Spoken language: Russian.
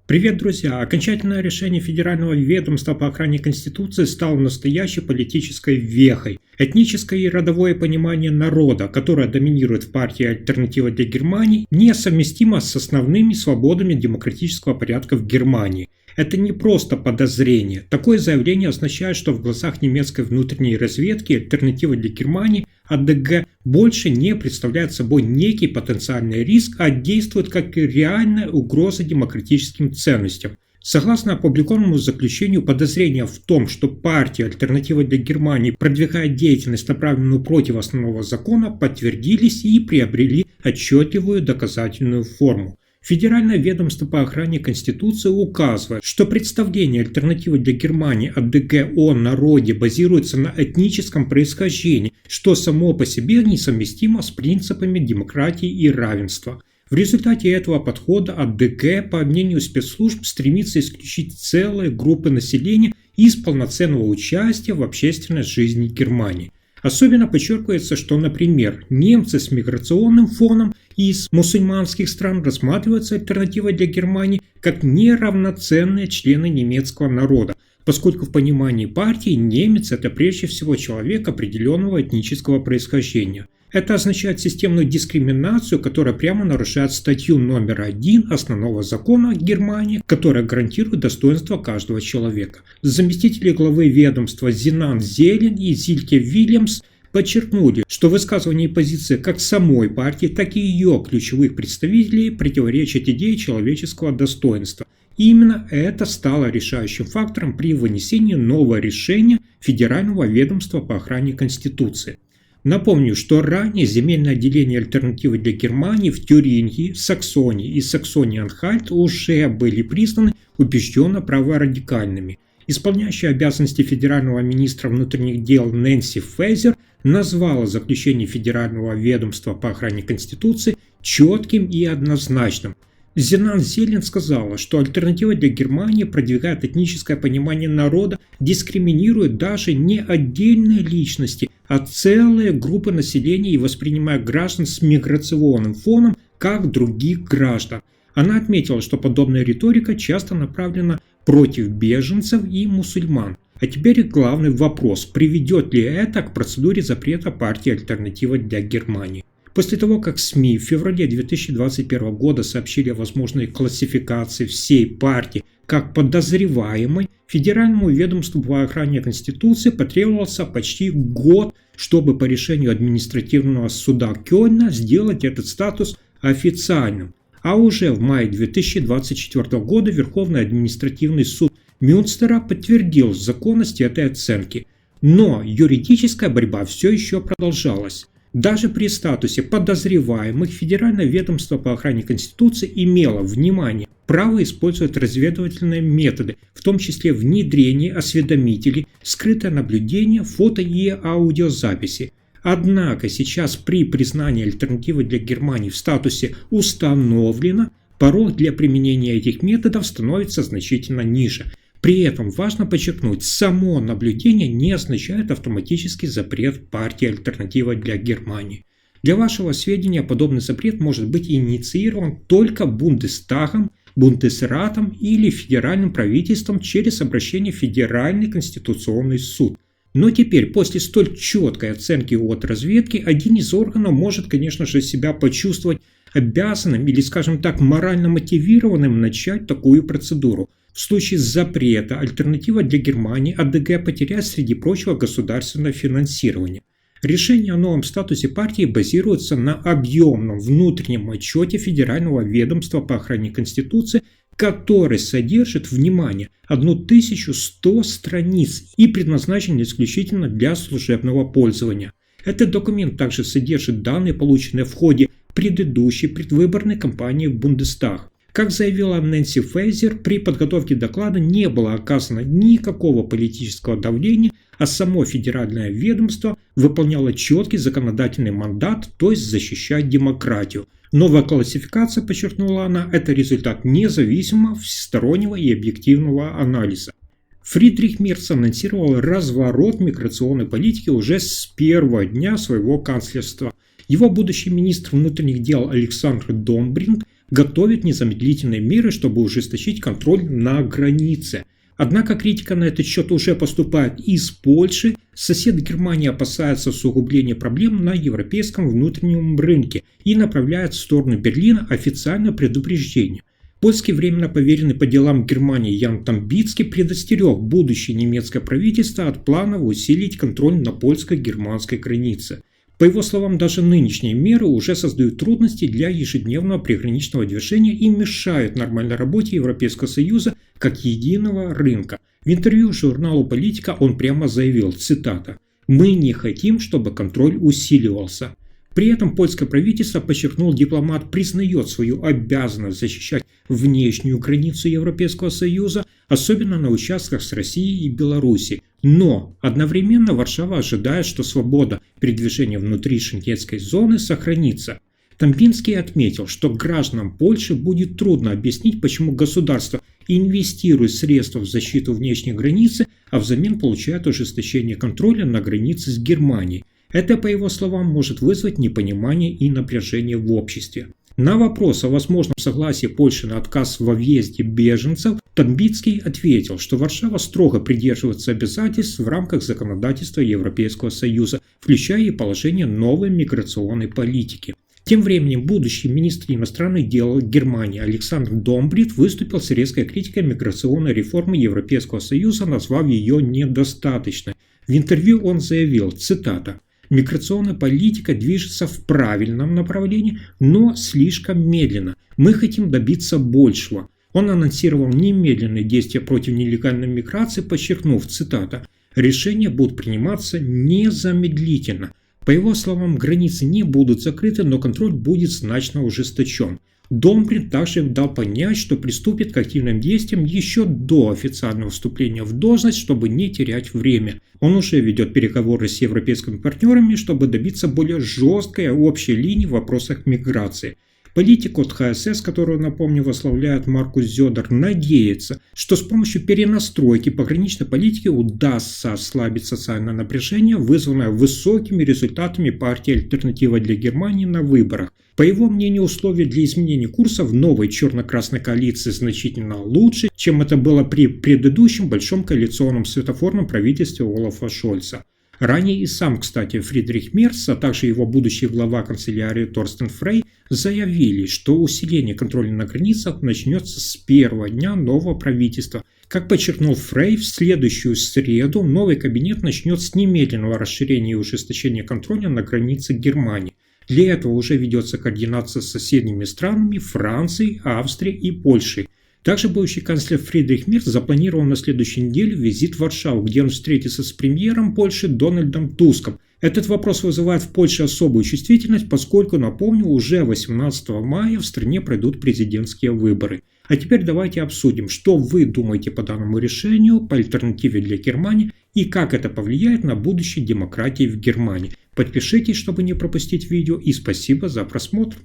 Привет, друзья! Окончательное решение Федерального ведомства по охране Конституции стало настоящей политической вехой. Этническое и родовое понимание народа, которое доминирует в партии «Альтернатива для Германии», несовместимо с основными свободами демократического порядка в Германии. Это не просто подозрение. Такое заявление означает, что в глазах немецкой внутренней разведки «Альтернатива для Германии» АДГ больше не представляет собой некий потенциальный риск, а действует как реальная угроза демократическим ценностям. Согласно опубликованному заключению, подозрения в том, что партия «Альтернатива для Германии» продвигает деятельность, направленную против основного закона, подтвердились и приобрели отчетливую доказательную форму. Федеральное ведомство по охране Конституции указывает, что представление «Альтернативы для Германии» АДГ о народе базируется на этническом происхождении, что само по себе несовместимо с принципами демократии и равенства. В результате этого подхода АДГ, по мнению спецслужб, стремится исключить целые группы населения из полноценного участия в общественной жизни Германии. Особенно подчеркивается, что, например, немцы с миграционным фоном из мусульманских стран рассматриваются альтернативой для Германии как неравноценные члены немецкого народа, поскольку в понимании партии немец – это прежде всего человек определенного этнического происхождения. Это означает системную дискриминацию, которая прямо нарушает статью номер 1 основного закона Германии, которая гарантирует достоинство каждого человека. Заместители главы ведомства Зинан Зелен и Зильке Вильямс подчеркнули, что высказывание позиции как самой партии, так и ее ключевых представителей противоречат идее человеческого достоинства. И именно это стало решающим фактором при вынесении нового решения Федерального ведомства по охране Конституции. Напомню, что ранее земельное отделение «Альтернативы для Германии» в Тюрингии, Саксонии и Саксонии-Анхальт уже были признаны убежденно праворадикальными. Исполняющая обязанности федерального министра внутренних дел Нэнси Фейзер назвала заключение Федерального ведомства по охране Конституции четким и однозначным. Зинан Зелен сказала, что «Альтернатива для Германии» продвигает этническое понимание народа, дискриминирует даже не отдельные личности, а целые группы населения и воспринимает граждан с миграционным фоном как других граждан. Она отметила, что подобная риторика часто направлена против беженцев и мусульман. А теперь главный вопрос: приведет ли это к процедуре запрета партии «Альтернатива для Германии»? После того, как СМИ в феврале 2021 года сообщили о возможной классификации всей партии как подозреваемой, Федеральному ведомству по охране Конституции потребовался почти год, чтобы по решению административного суда Кёльна сделать этот статус официальным. А уже в мае 2024 года Верховный административный суд Мюнстера подтвердил законность этой оценки. Но юридическая борьба все еще продолжалась. Даже при статусе подозреваемых Федеральное ведомство по охране Конституции имело, внимание, право использовать разведывательные методы, в том числе внедрение осведомителей, скрытое наблюдение, фото и аудиозаписи. Однако сейчас при признании альтернативы для Германии в статусе «установлено», порог для применения этих методов становится значительно ниже. При этом важно подчеркнуть, само наблюдение не означает автоматический запрет партии «Альтернатива для Германии». Для вашего сведения, подобный запрет может быть инициирован только Бундестагом, Бундесратом или федеральным правительством через обращение в Федеральный конституционный суд. Но теперь, после столь четкой оценки от разведки, один из органов может, конечно же, себя почувствовать обязанным или, скажем так, морально мотивированным начать такую процедуру. В случае запрета «Альтернатива для Германии» АДГ потеряет, среди прочего, государственное финансирование. Решение о новом статусе партии базируется на объемном внутреннем отчете Федерального ведомства по охране Конституции, который содержит, внимание, 1100 страниц и предназначен исключительно для служебного пользования. Этот документ также содержит данные, полученные в ходе предыдущей предвыборной кампании в Бундестаг. Как заявила Нэнси Фейзер, при подготовке доклада не было оказано никакого политического давления, а само федеральное ведомство выполняло четкий законодательный мандат, то есть защищать демократию. Новая классификация, подчеркнула она, это результат независимого, всестороннего и объективного анализа. Фридрих Мерц анонсировал разворот миграционной политики уже с первого дня своего канцлерства. Его будущий министр внутренних дел Александр Домбринг готовит незамедлительные меры, чтобы ужесточить контроль на границе. Однако критика на этот счет уже поступает из Польши. Сосед Германии опасается усугубления проблем на европейском внутреннем рынке и направляет в сторону Берлина официальное предупреждение. Польский временно поверенный по делам Германии Ян Тамбицкий предостерег будущее немецкое правительство от планов усилить контроль на польско-германской границе. По его словам, даже нынешние меры уже создают трудности для ежедневного приграничного движения и мешают нормальной работе Европейского Союза как единого рынка. В интервью журналу «Политика» он прямо заявил, цитата, «Мы не хотим, чтобы контроль усиливался». При этом польское правительство, подчеркнул дипломат, признает свою обязанность защищать внешнюю границу Европейского Союза, особенно на участках с Россией и Белоруссией. Но одновременно Варшава ожидает, что свобода передвижения внутри шенгенской зоны сохранится. Тамбинский отметил, что гражданам Польши будет трудно объяснить, почему государство инвестирует средства в защиту внешней границы, а взамен получает ужесточение контроля на границе с Германией. Это, по его словам, может вызвать непонимание и напряжение в обществе. На вопрос о возможном согласии Польши на отказ во въезде беженцев Тамбицкий ответил, что Варшава строго придерживается обязательств в рамках законодательства Европейского Союза, включая и положение новой миграционной политики. Тем временем будущий министр иностранных дел Германии Александр Домбрит выступил с резкой критикой миграционной реформы Европейского Союза, назвав ее недостаточной. В интервью он заявил, цитата, «Миграционная политика движется в правильном направлении, но слишком медленно. Мы хотим добиться большего». Он анонсировал немедленные действия против нелегальной миграции, подчеркнув, цитата, «Решения будут приниматься незамедлительно». По его словам, границы не будут закрыты, но контроль будет значно ужесточен. Домбрин также дал понять, что приступит к активным действиям еще до официального вступления в должность, чтобы не терять время. Он уже ведет переговоры с европейскими партнерами, чтобы добиться более жесткой общей линии в вопросах миграции. Политик от ХСС, которого, напомню, возглавляет Маркус Зёдер, надеется, что с помощью перенастройки пограничной политики удастся ослабить социальное напряжение, вызванное высокими результатами партии «Альтернатива для Германии» на выборах. По его мнению, условия для изменения курса в новой черно-красной коалиции значительно лучше, чем это было при предыдущем большом коалиционном светофорном правительстве Олафа Шольца. Ранее и сам, кстати, Фридрих Мерц, а также его будущий глава канцелярии Торстен Фрей заявили, что усиление контроля на границах начнется с первого дня нового правительства. Как подчеркнул Фрей, в следующую среду новый кабинет начнет с немедленного расширения и ужесточения контроля на границе Германии. Для этого уже ведется координация с соседними странами Францией, Австрией и Польшей. Также будущий канцлер Фридрих Мерц запланировал на следующей неделе визит в Варшаву, где он встретится с премьером Польши Дональдом Туском. Этот вопрос вызывает в Польше особую чувствительность, поскольку, напомню, уже 18 мая в стране пройдут президентские выборы. А теперь давайте обсудим, что вы думаете по данному решению, по альтернативе для Германии и как это повлияет на будущее демократии в Германии. Подпишитесь, чтобы не пропустить видео, и спасибо за просмотр.